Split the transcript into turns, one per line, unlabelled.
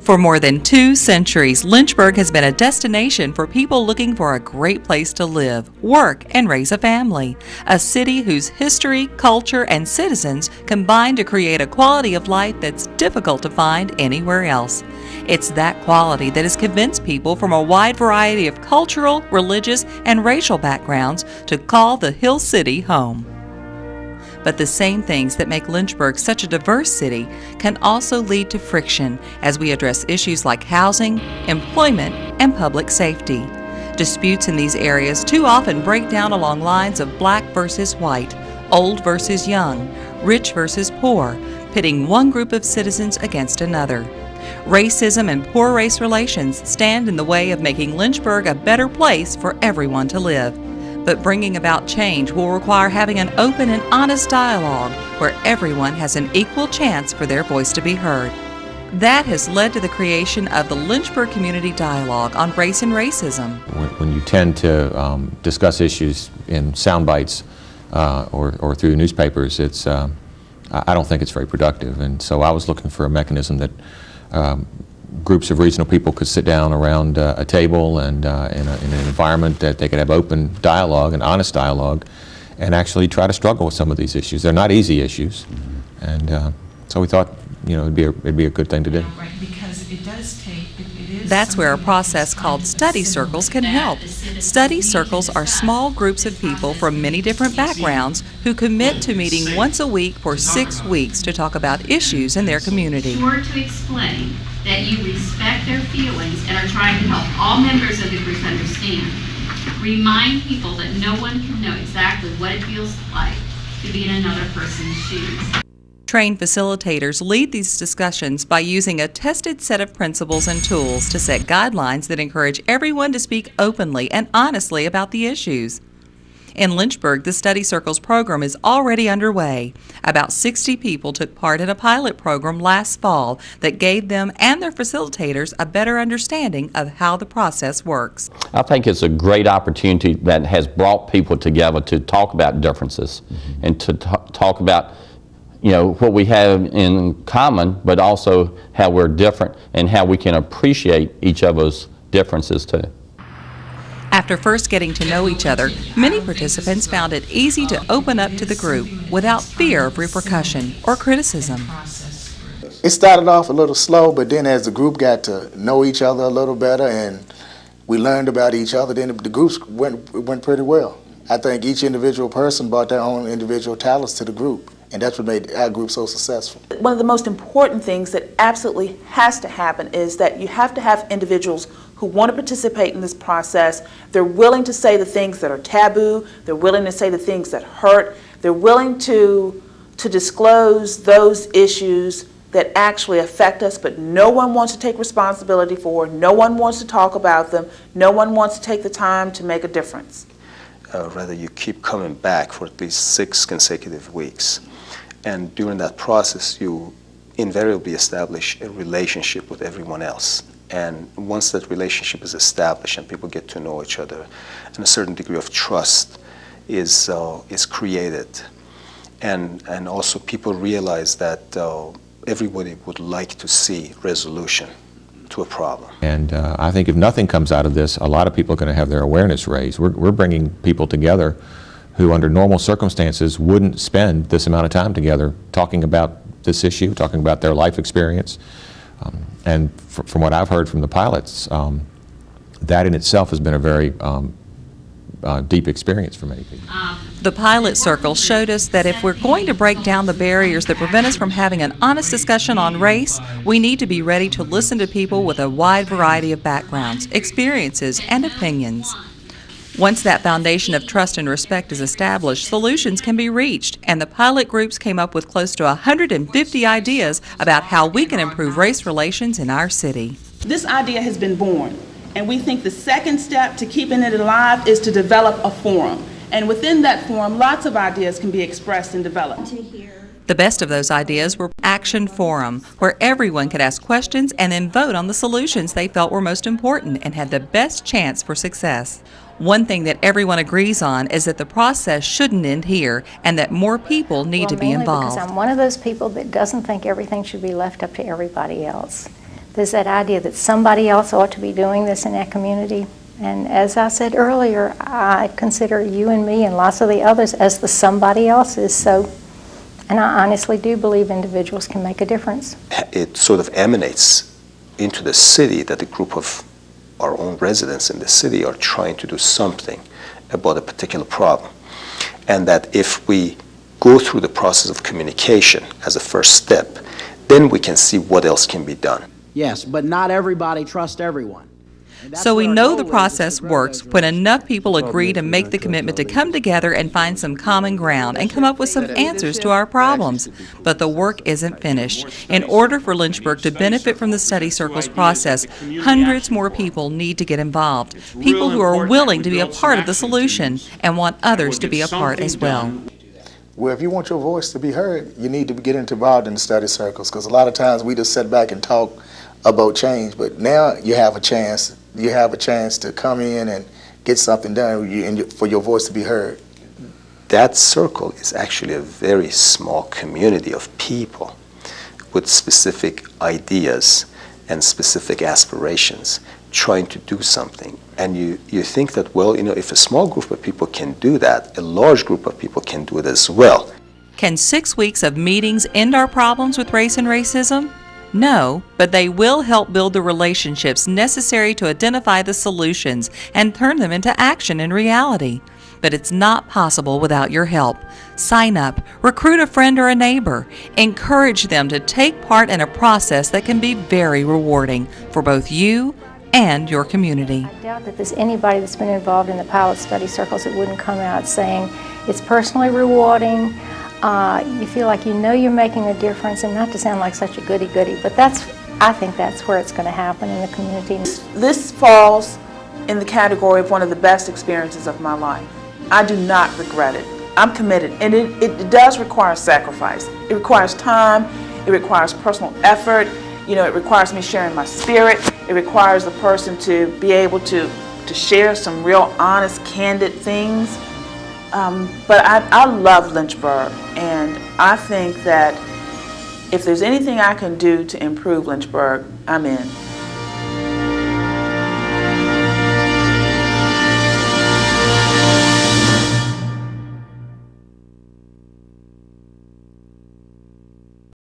For more than 2 centuries, Lynchburg has been a destination for people looking for a great place to live, work, and raise a family. A city whose history, culture, and citizens combine to create a quality of life that's difficult to find anywhere else. It's that quality that has convinced people from a wide variety of cultural, religious, and racial backgrounds to call the Hill City home. But the same things that make Lynchburg such a diverse city can also lead to friction as we address issues like housing, employment, and public safety. Disputes in these areas too often break down along lines of black versus white, old versus young, rich versus poor, pitting one group of citizens against another. Racism and poor race relations stand in the way of making Lynchburg a better place for everyone to live. But bringing about change will require having an open and honest dialogue where everyone has an equal chance for their voice to be heard. That has led to the creation of the Lynchburg Community Dialogue on Race and Racism.
When you tend to discuss issues in sound bites or through newspapers, I don't think it's very productive. And so I was looking for a mechanism that groups of regional people could sit down around a table and in an environment that they could have open dialogue and honest dialogue and actually try to struggle with some of these issues. They're not easy issues, and so we thought, you know, it'd be a good thing to do.
Right, because it does take, it is.
That's where a process called study circles can help. Study circles are small groups of people from many different backgrounds who commit to meeting once a week for 6 weeks to talk about issues in their community.
Sure to explain that you respect their feelings and are trying to help all members of the group understand. Remind people that no one can know exactly what it feels like to be in another person's shoes.
Trained facilitators lead these discussions by using a tested set of principles and tools to set guidelines that encourage everyone to speak openly and honestly about the issues. In Lynchburg, the Study Circles program is already underway. About 60 people took part in a pilot program last fall that gave them and their facilitators a better understanding of how the process works.
I think it's a great opportunity that has brought people together to talk about differences and to talk about, you know, what we have in common, but also how we're different and how we can appreciate each other's differences too.
After first getting to know each other, many participants found it easy to open up to the group without fear of repercussion or criticism.
It started off a little slow, but then as the group got to know each other a little better and we learned about each other, then the groups went pretty well. I think each individual person brought their own individual talents to the group, and that's what made our group so successful.
One of the most important things that absolutely has to happen is that you have to have individuals who want to participate in this process. They're willing to say the things that are taboo. They're willing to say the things that hurt. They're willing to disclose those issues that actually affect us, but no one wants to take responsibility for. No one wants to talk about them. No one wants to take the time to make a difference.
Rather, you keep coming back for at least 6 consecutive weeks. And during that process, you invariably establish a relationship with everyone else. And once that relationship is established and people get to know each other, and a certain degree of trust is created, and also people realize that everybody would like to see resolution to a problem.
And I think if nothing comes out of this, a lot of people are going to have their awareness raised. We're bringing people together who under normal circumstances wouldn't spend this amount of time together talking about this issue, talking about their life experience. And from what I've heard from the pilots, that in itself has been a very deep experience for many people.
The pilot circle showed us that if we're going to break down the barriers that prevent us from having an honest discussion on race, we need to be ready to listen to people with a wide variety of backgrounds, experiences, and opinions. Once that foundation of trust and respect is established, solutions can be reached, and the pilot groups came up with close to 150 ideas about how we can improve race relations in our city.
This idea has been born, and we think the second step to keeping it alive is to develop a forum. And within that forum, lots of ideas can be expressed and developed.
The best of those ideas were Action Forum, where everyone could ask questions and then vote on the solutions they felt were most important and had the best chance for success. One thing that everyone agrees on is that the process shouldn't end here and that more people need to be involved.
Because I'm one of those people that doesn't think everything should be left up to everybody else. There's that idea that somebody else ought to be doing this in that community. And as I said earlier, I consider you and me and lots of the others as the somebody else's. So, and I honestly do believe individuals can make a difference.
It sort of emanates into the city that a group of our own residents in the city are trying to do something about a particular problem. And that if we go through the process of communication as a first step, then we can see what else can be done.
Yes, but not everybody trusts everyone.
So we know the process works when enough people agree to make the commitment to come together and find some common ground and come up with some answers to our problems. But the work isn't finished. In order for Lynchburg to benefit from the study circles process, hundreds more people need to get involved. People who are willing to be a part of the solution and want others to be a part as well.
Well, if you want your voice to be heard, you need to get involved in the study circles, because a lot of times we just sit back and talk about change, but now you have a chance. You have a chance to come in and get something done and for your voice to be heard.
That circle is actually a very small community of people with specific ideas and specific aspirations trying to do something. And you think that, well, you know, if a small group of people can do that, a large group of people can do it as well.
Can 6 weeks of meetings end our problems with race and racism? No, but they will help build the relationships necessary to identify the solutions and turn them into action in reality. But it's not possible without your help. Sign up, recruit a friend or a neighbor, encourage them to take part in a process that can be very rewarding for both you and your community.
I doubt that there's anybody that's been involved in the pilot study circles that wouldn't come out saying it's personally rewarding. You feel like you know you're making a difference, and not to sound like such a goody-goody, but I think that's where it's going to happen in the community.
This falls in the category of one of the best experiences of my life. I do not regret it. I'm committed, and it does require sacrifice. It requires time, it requires personal effort, you know, it requires me sharing my spirit, it requires the person to be able to share some real honest, candid things. But I love Lynchburg, and I think that if there's anything I can do to improve Lynchburg, I'm in.